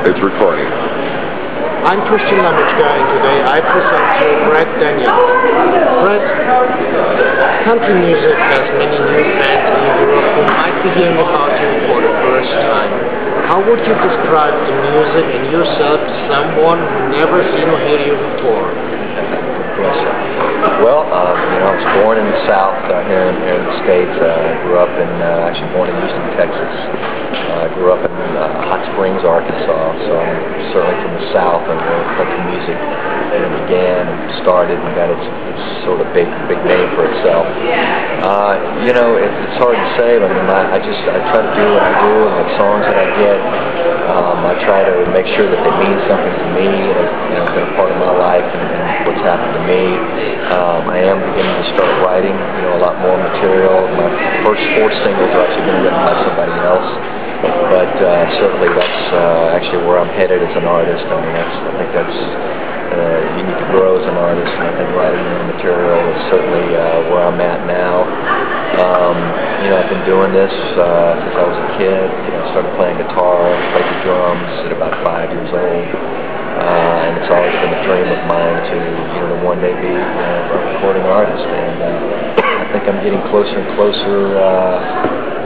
It's recording. I'm Lamitschka, and today I present you Brett Daniel. Brett, country music has many new fans in Europe who might be hearing about you for the first time. How would you describe the music and yourself to someone who never seen or heard you before? Well, I was born in the South here in the States. I grew up in, actually born in Houston, Texas. I grew up in Hot Springs, Arkansas, so I'm certainly from the South, and country music began and started and got its sort of big name for itself. It's hard to say, but I try to do what I do and the songs that I get. I try to make sure that they mean something to me, and been a part of my life and what's happened to me. I am beginning to start writing, a lot more material. My first 4 singles are actually being written by somebody else, but certainly that's actually where I'm headed as an artist. I think that's you need to grow as an artist, and I think writing new material is certainly where I'm at now. I've been doing this since I was a kid. I started playing guitar, played the drums at about 5 years old. And it's always been a dream of mine to one day be a recording artist, and I think I'm getting closer and closer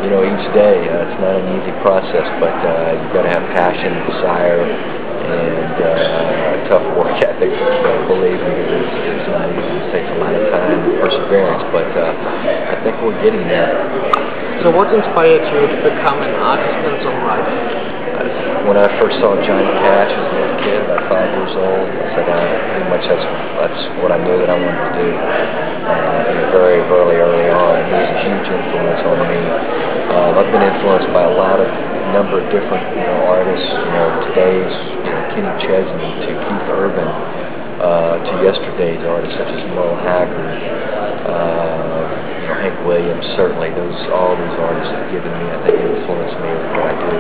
each day. It's not an easy process, but you've got to have passion, desire, and tough work ethic. Believe me, it's not easy. It takes a lot of time and perseverance, but I think we're getting there. So what inspired you to become an artist and songwriter? When I first saw Johnny Cash as a little kid, about 5 years old, I said pretty much that's what I knew that I wanted to do. Very early on, he was a huge influence on me. I've been influenced by a number of different artists. Today's Kenny Chesney to Keith Urban, to yesterday's artists such as Merle Haggard, Hank Williams. Certainly, all these artists have given me, I think, influenced me with what I do.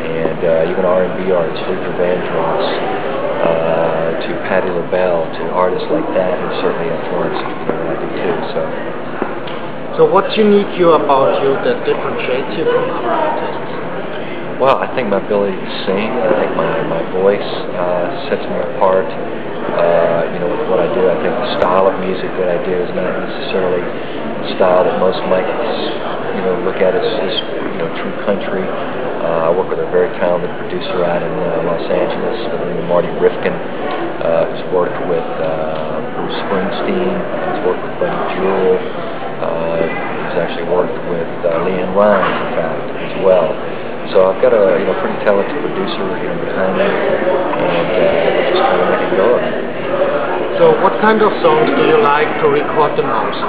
And even R&B artists, Luther Vandross, to Patti LaBelle, to artists like that who certainly influenced what I do too. So what's unique about you that differentiates you from other artists? Well, I think my ability to sing, I think my voice sets me apart. With what I do, I think the style of music that I do is not necessarily the style that most might, look at as true country. I work with a very talented producer out in Los Angeles, Marty Rifkin, who's worked with Bruce Springsteen, who's worked with Buddy Jewell, who's actually worked with Leanne Rimes, in fact, as well. So I've got a pretty talented producer behind me, and we're just trying to make it go. So what kind of songs do you like to record the most?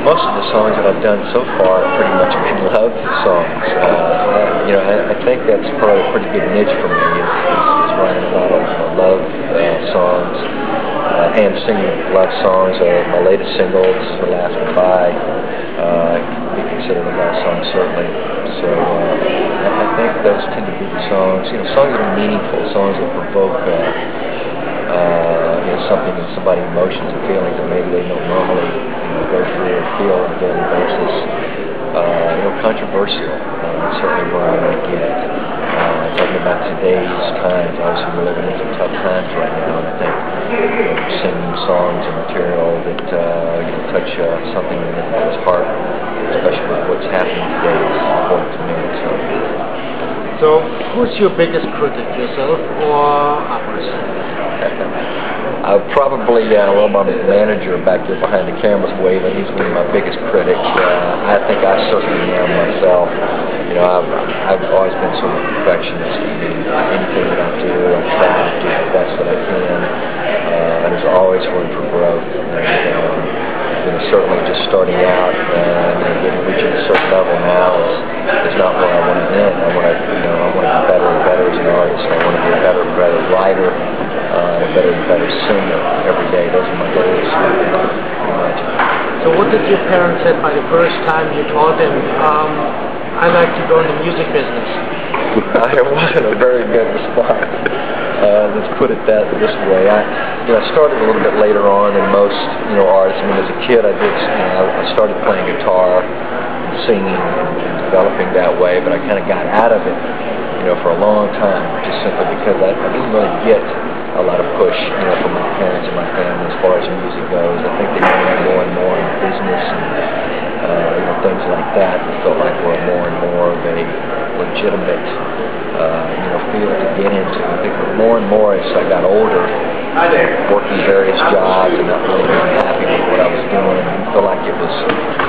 Most of the songs that I've done so far have pretty much been love songs. I think that's probably a pretty good niche for me, is writing a lot of love songs and singing love songs. My latest single, "This Is the Last Goodbye," can be considered a love song, certainly. So I think those tend to be the songs, songs that are meaningful, songs that provoke something in somebody's emotions and feelings that maybe they don't normally go through or feel on a daily basis. Controversial, certainly where I want to get. Talking about today's times, obviously we're living in some tough times right now, and I think singing songs and material that touch something in everybody's heart, especially with what's happening today, is important to me. So who's your biggest critic, yourself or others? Probably, my manager back there behind the camera's waving. He's one of my biggest critics. I think I certainly am myself. I've always been sort of a perfectionist. Anything that I do, I try to do the best that I can. And there's always room for growth. And certainly just starting out and reaching a certain level now is not where I want to end. I want to be better and better as an artist. I want to be a better and better writer. A better and better singer every day. Those are my goals. So what did your parents say by the first time you told them, I like to go in the music business? It wasn't a very good response. Let's put it this way. I started a little bit later on than most artists. As a kid, I started playing guitar and singing and developing that way, but I kind of got out of it for a long time, just simply because I didn't really get a lot of push, from my parents and my family as far as music goes. I think they wanted more and more in business and, things like that. I felt like were more and more of a legitimate, field to get into. I think more and more as I got older, working various jobs and not really being happy with what I was doing, I felt like it was